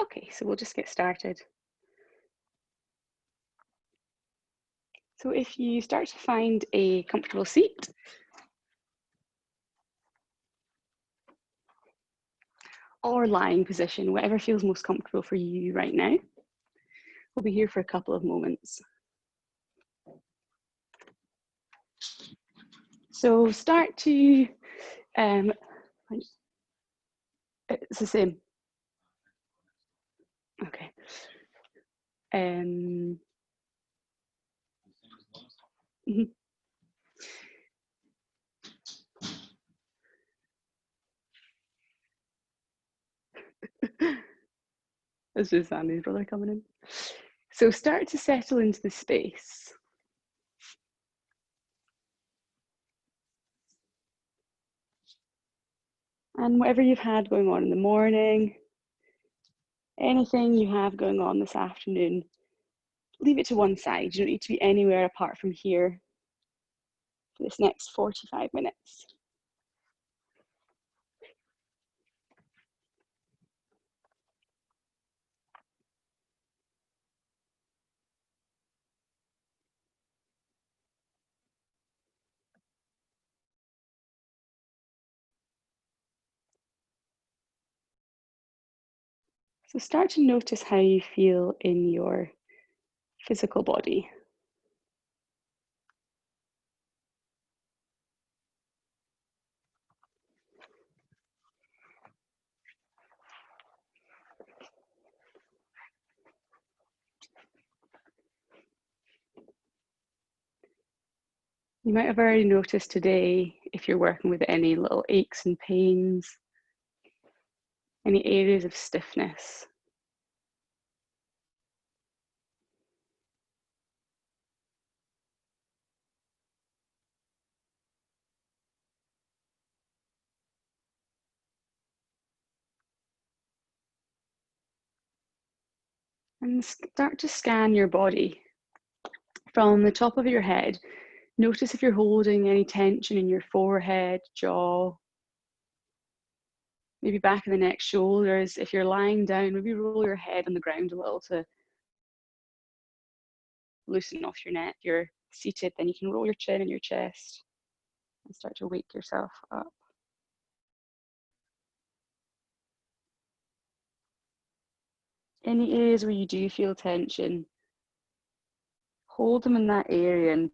Okay, so we'll just get started. So if you start to find a comfortable seat, or lying position, whatever feels most comfortable for you right now, we'll be here for a couple of moments. So start to, it's the same. Okay. It's just Andy's brother coming in. So start to settle into the space. And whatever you've had going on in the morning, anything you have going on this afternoon, leave it to one side. You don't need to be anywhere apart from here for this next 45 minutes. So start to notice how you feel in your physical body. You might have already noticed today if you're working with any little aches and pains, any areas of stiffness. And start to scan your body from the top of your head. Notice if you're holding any tension in your forehead, jaw, maybe back of the neck, shoulders. If you're lying down, maybe roll your head on the ground a little to loosen off your neck. If you're seated, then you can roll your chin and your chest and start to wake yourself up. Any areas where you do feel tension, hold them in that area and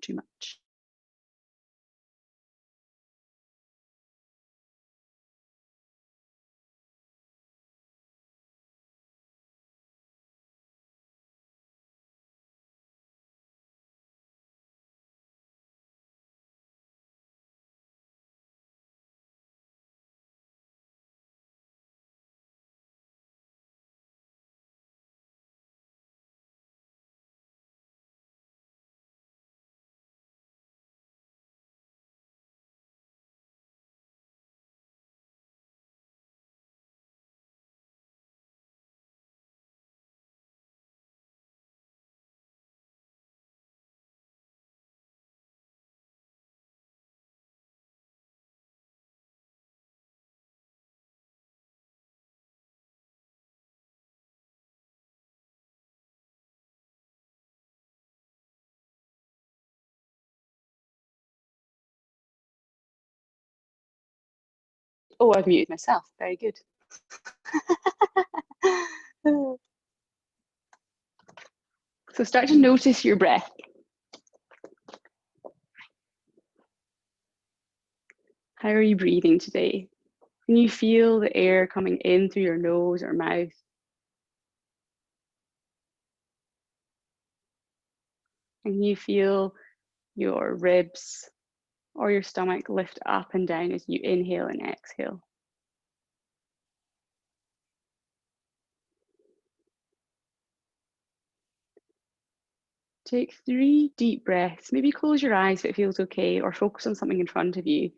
too much. Oh, I've muted myself. Very good. So start to notice your breath. How are you breathing today? Can you feel the air coming in through your nose or mouth? And can you feel your ribs or your stomach lift up and down as you inhale and exhale? Take 3 deep breaths. Maybe close your eyes if it feels okay, or focus on something in front of you.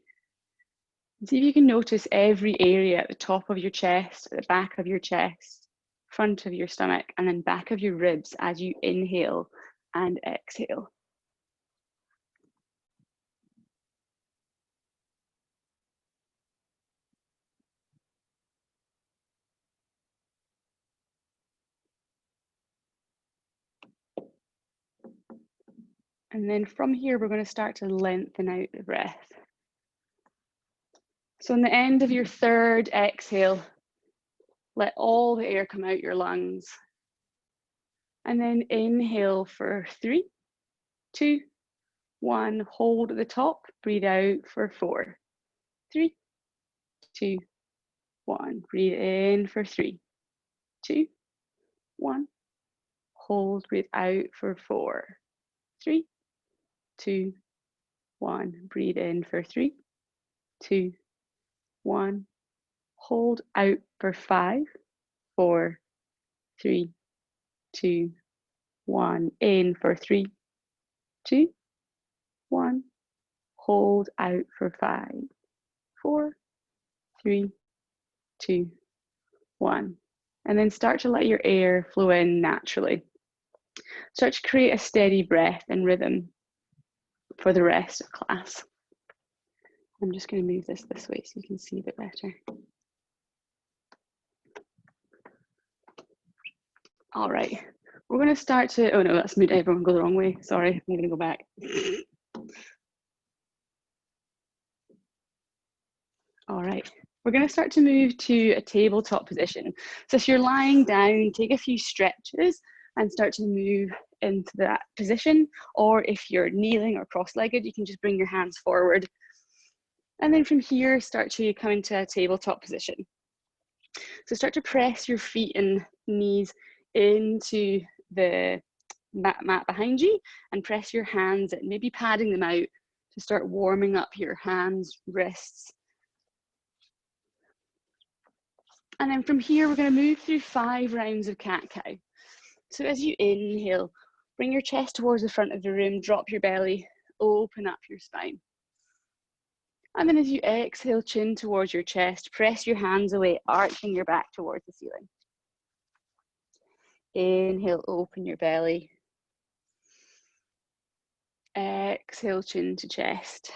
See if you can notice every area at the top of your chest, at the back of your chest, front of your stomach, and then back of your ribs as you inhale and exhale. And then from here, we're going to start to lengthen out the breath. So on the end of your third exhale, let all the air come out your lungs. And then inhale for 3, 2, 1. Hold at the top, breathe out for 4, 3, 2, 1. Breathe in for 3, 2, 1. Hold, breathe out for 4, 3, 2, 1. Breathe in for 3, 2, 1. Hold out for 5, 4, 3, 2, 1. In for 3, 2, 1. Hold out for 5, 4, 3, 2, 1. And then start to let your air flow in naturally. Start to create a steady breath and rhythm for the rest of class. I'm just going to move this way so you can see a bit better. All right, we're going to start to, oh no, that's made everyone go the wrong way. Sorry, I'm going to go back. All right, we're going to start to move to a tabletop position. So if you're lying down, take a few stretches and start to move into that position. Or if you're kneeling or cross-legged, you can just bring your hands forward. And then from here, start to come into a tabletop position. So start to press your feet and knees into the mat behind you and press your hands and maybe padding them out to start warming up your hands, wrists. And then from here, we're going to move through 5 rounds of cat-cow. So as you inhale, bring your chest towards the front of the room, drop your belly, open up your spine. And then as you exhale, chin towards your chest, press your hands away, arching your back towards the ceiling. Inhale, open your belly. Exhale, chin to chest.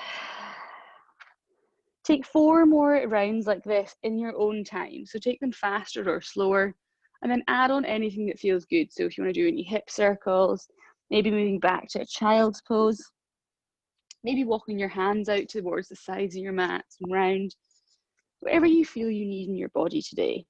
Take 4 more rounds like this in your own time. So take them faster or slower, and then add on anything that feels good. So if you want to do any hip circles, maybe moving back to a child's pose, maybe walking your hands out towards the sides of your mats and round, whatever you feel you need in your body today.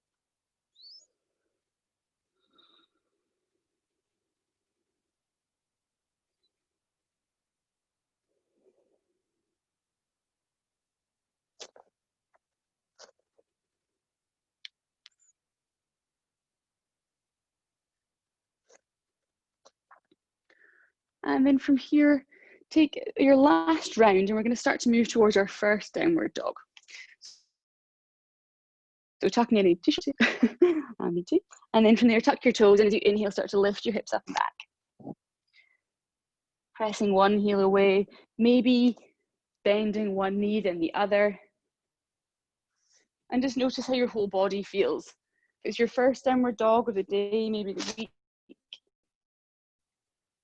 And then from here, take your last round and we're going to start to move towards our first downward dog. So tucking in any tissue, me too. And then from there, tuck your toes, and as you inhale, start to lift your hips up and back. Pressing one heel away, maybe bending one knee then the other. And just notice how your whole body feels. If it's your first downward dog of the day, maybe the week,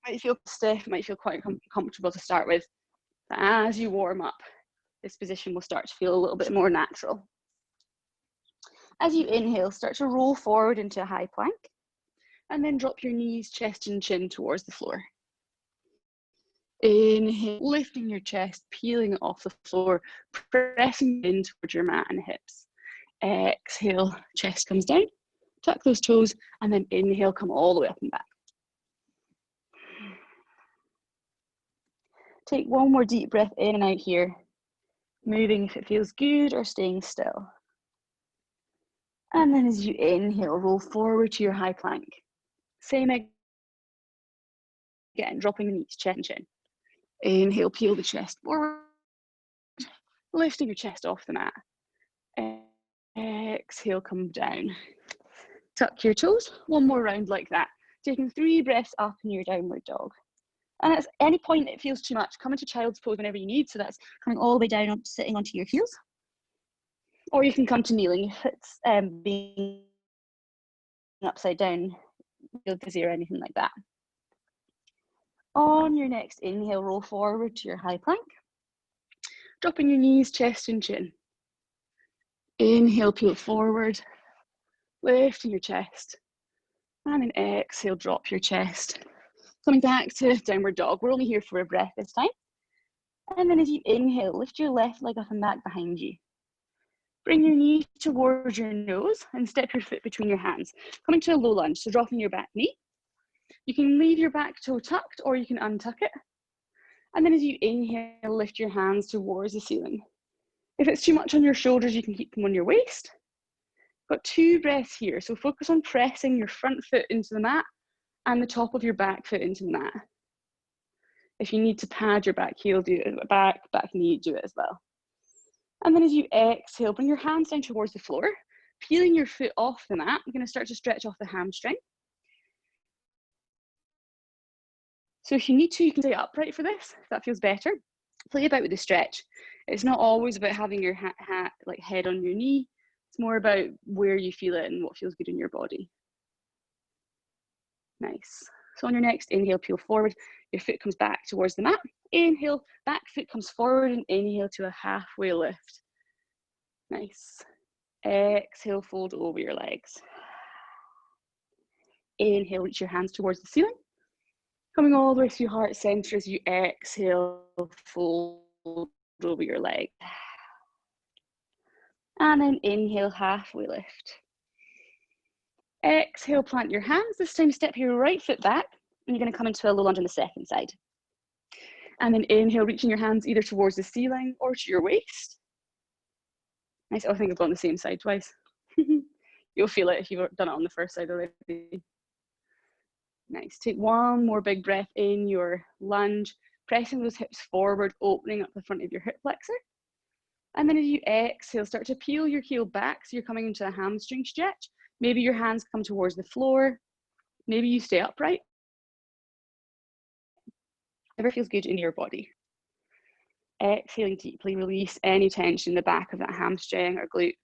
might feel stiff, might feel quite comfortable to start with. But as you warm up, this position will start to feel a little bit more natural. As you inhale, start to roll forward into a high plank, and then drop your knees, chest and chin towards the floor. Inhale, lifting your chest, peeling it off the floor, pressing in towards your mat and hips. Exhale, chest comes down, tuck those toes, and then inhale, come all the way up and back. Take one more deep breath in and out here, moving if it feels good or staying still. And then as you inhale, roll forward to your high plank. Same again, dropping the knees, chest and chin. Inhale, peel the chest forward, lifting your chest off the mat. Exhale, come down. Tuck your toes, one more round like that. Taking 3 breaths up in your downward dog. And at any point it feels too much, come into child's pose whenever you need. So that's coming all the way down, sitting onto your heels. Or you can come to kneeling if it's being upside down, feel dizzy or anything like that. On your next inhale, roll forward to your high plank. Dropping your knees, chest and chin. Inhale, peel forward, lifting your chest. And then exhale, drop your chest. Coming back to downward dog. We're only here for a breath this time. And then as you inhale, lift your left leg up and back behind you. Bring your knee towards your nose and step your foot between your hands. Coming to a low lunge, so dropping your back knee. You can leave your back toe tucked or you can untuck it. And then as you inhale, lift your hands towards the ceiling. If it's too much on your shoulders, you can keep them on your waist. Got 2 breaths here, so focus on pressing your front foot into the mat and the top of your back foot into the mat. If you need to pad your back heel, do it. Back knee, do it as well. And then as you exhale, bring your hands down towards the floor, peeling your foot off the mat. You're going to start to stretch off the hamstring. So if you need to, you can stay upright for this, if that feels better. Play about with the stretch. It's not always about having your head on your knee. It's more about where you feel it and what feels good in your body. Nice. So on your next inhale, peel forward. Your foot comes back towards the mat. Inhale, back foot comes forward and inhale to a halfway lift. Nice. Exhale, fold over your legs. Inhale, reach your hands towards the ceiling. Coming all the way through heart center as you exhale, fold over your leg. And then inhale, halfway lift. Exhale, plant your hands. This time step your right foot back and you're going to come into a low lunge on the second side. And then inhale, reaching your hands either towards the ceiling or to your waist. Nice. Oh, I think I've gone the same side twice. You'll feel it if you've done it on the first side already. Nice. Take one more big breath in your lunge, pressing those hips forward, opening up the front of your hip flexor. And then as you exhale, start to peel your heel back so you're coming into a hamstring stretch. Maybe your hands come towards the floor. Maybe you stay upright. Whatever feels good in your body. Exhaling deeply, release any tension in the back of that hamstring or glute.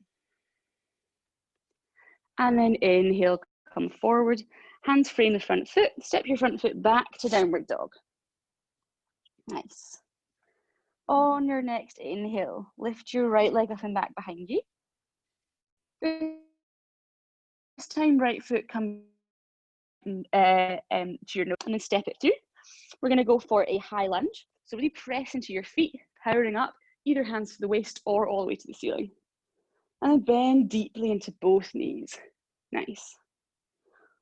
And then inhale, come forward. Hands frame the front foot. Step your front foot back to downward dog. Nice. On your next inhale, lift your right leg up and back behind you. This time, right foot come to your nose and then step it through. We're going to go for a high lunge. So really press into your feet, powering up, either hands to the waist or all the way to the ceiling. And then bend deeply into both knees. Nice.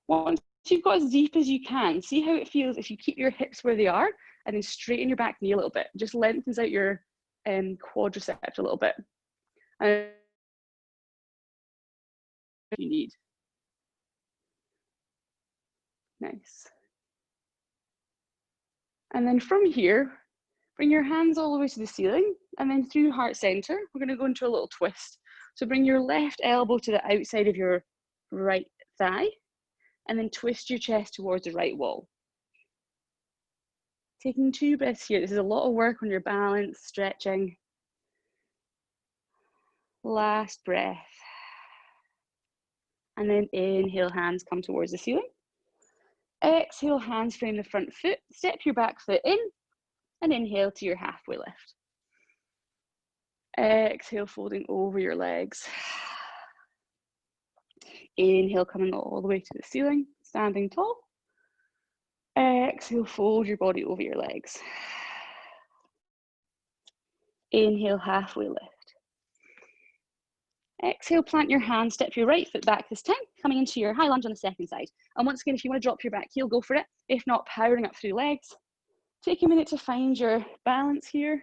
Once you've got as deep as you can, see how it feels if you keep your hips where they are and then straighten your back knee a little bit. Just lengthens out your quadriceps a little bit. And if you need. Nice. And then from here, bring your hands all the way to the ceiling and then through heart center, we're going to go into a little twist. So bring your left elbow to the outside of your right thigh and then twist your chest towards the right wall. Taking 2 breaths here. This is a lot of work on your balance, stretching. Last breath. And then inhale, hands come towards the ceiling. Exhale, hands frame the front foot. Step your back foot in and inhale to your halfway lift. Exhale, folding over your legs. Inhale, coming all the way to the ceiling, standing tall. Exhale, fold your body over your legs. Inhale, halfway lift. Exhale, plant your hands, step your right foot back this time, coming into your high lunge on the second side. And once again, if you want to drop your back heel, go for it. If not, powering up through legs. Take a minute to find your balance here.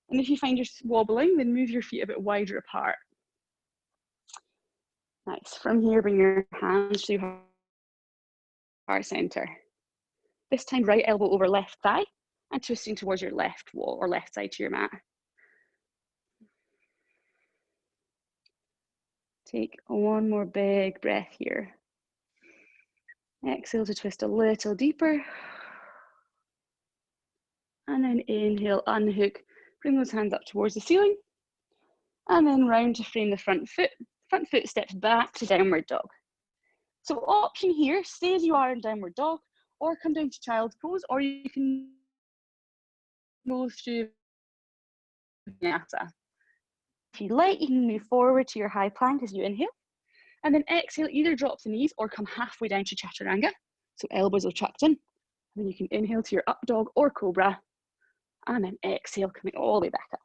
And if you find you're wobbling, then move your feet a bit wider apart. Nice. From here, bring your hands to heart center. This time, right elbow over left thigh and twisting towards your left wall or left side to your mat. Take one more big breath here. Exhale to twist a little deeper. And then inhale, unhook, bring those hands up towards the ceiling. And then round to frame the front foot. Front foot steps back to downward dog. So option here, stay as you are in downward dog, or come down to child's pose, or you can go through vinyasa. If you like, you can move forward to your high plank as you inhale, and then exhale, either drop the knees or come halfway down to chaturanga. So elbows are tucked in, and then you can inhale to your up dog or cobra, and then exhale, coming all the way back up.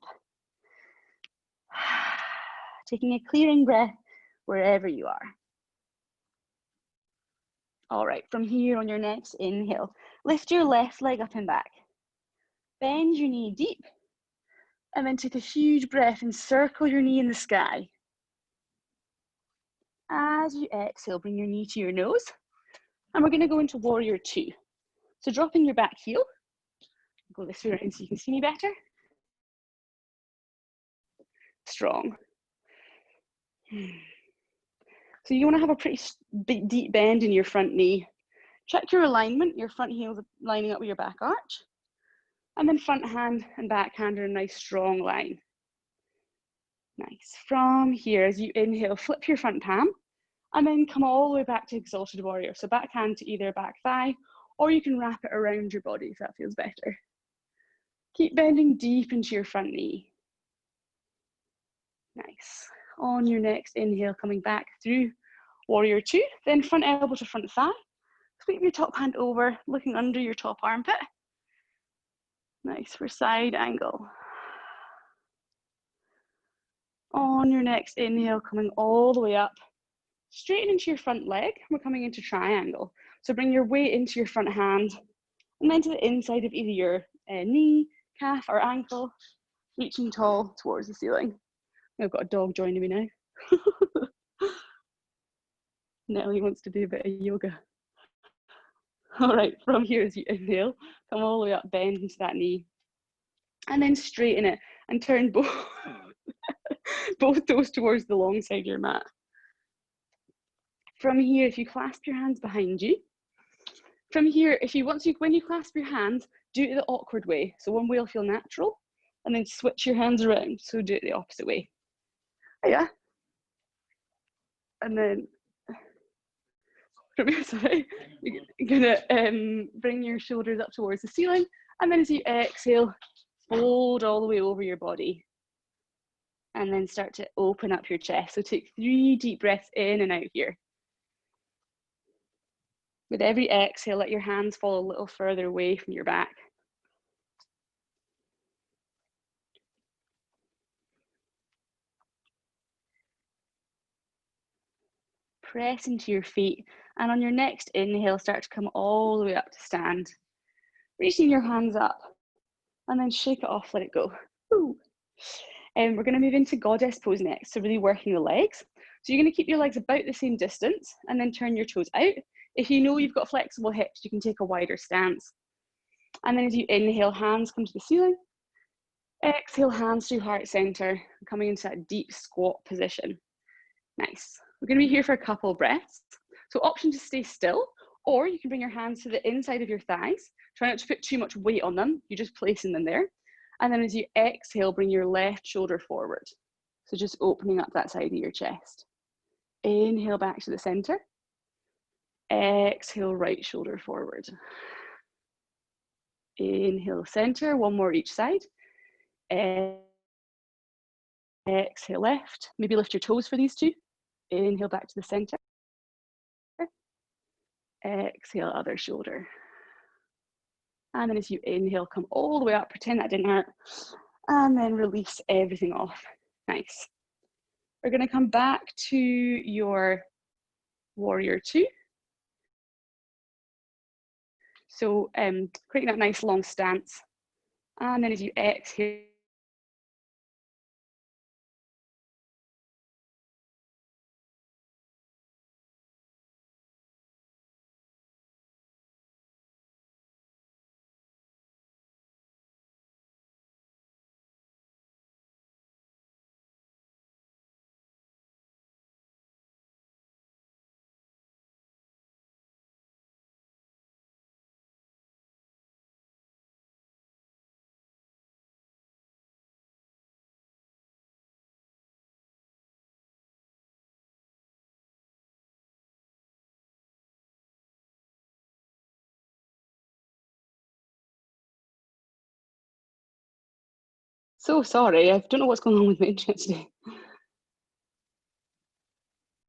Taking a clearing breath wherever you are. All right, from here on your next inhale, lift your left leg up and back. Bend your knee deep, and then take a huge breath and circle your knee in the sky. As you exhale, bring your knee to your nose, and we're going to go into warrior two. So dropping your back heel, go this way around so you can see me better. Strong. So you want to have a pretty big, deep bend in your front knee. Check your alignment, your front heel's lining up with your back arch. And then front hand and back hand are a nice strong line. Nice. From here, as you inhale, flip your front palm and then come all the way back to exalted warrior. So back hand to either back thigh, or you can wrap it around your body if that feels better. Keep bending deep into your front knee. Nice. On your next inhale, coming back through warrior two, then front elbow to front thigh. Sweep your top hand over, looking under your top armpit. Nice for side angle. On your next inhale, coming all the way up, straighten into your front leg. We're coming into triangle. So bring your weight into your front hand and then to the inside of either your knee, calf or ankle, reaching tall towards the ceiling. I've got a dog joining me now. Nelly wants to do a bit of yoga. All right, from here as you inhale, come all the way up, bend into that knee, and then straighten it and turn both toes towards the long side of your mat. From here, if you clasp your hands behind you, from here, if you want to, when you clasp your hands, do it the awkward way. So one way will feel natural, and then switch your hands around. So do it the opposite way. Yeah. And then, sorry, you're gonna bring your shoulders up towards the ceiling, and then as you exhale, fold all the way over your body. And then start to open up your chest. So take 3 deep breaths in and out here. With every exhale, let your hands fall a little further away from your back. Press into your feet, and on your next inhale, start to come all the way up to stand. Reaching your hands up, and then shake it off, let it go. And we're going to move into goddess pose next, so really working the legs. So you're going to keep your legs about the same distance, and then turn your toes out. If you know you've got flexible hips, you can take a wider stance. And then as you inhale, hands come to the ceiling. Exhale, hands to heart center, coming into that deep squat position. Nice. We're going to be here for a couple of breaths. So option to stay still, or you can bring your hands to the inside of your thighs. Try not to put too much weight on them. You're just placing them there. And then as you exhale, bring your left shoulder forward. So just opening up that side of your chest. Inhale back to the center. Exhale, right shoulder forward. Inhale, center. One more each side. Exhale, left. Maybe lift your toes for these two. Inhale back to the center. Exhale, other shoulder. And then as you inhale, come all the way up, pretend that didn't hurt. And then release everything off. Nice. We're going to come back to your warrior two. So creating that nice long stance. And then as you exhale, So sorry, I don't know what's going on with my internet today.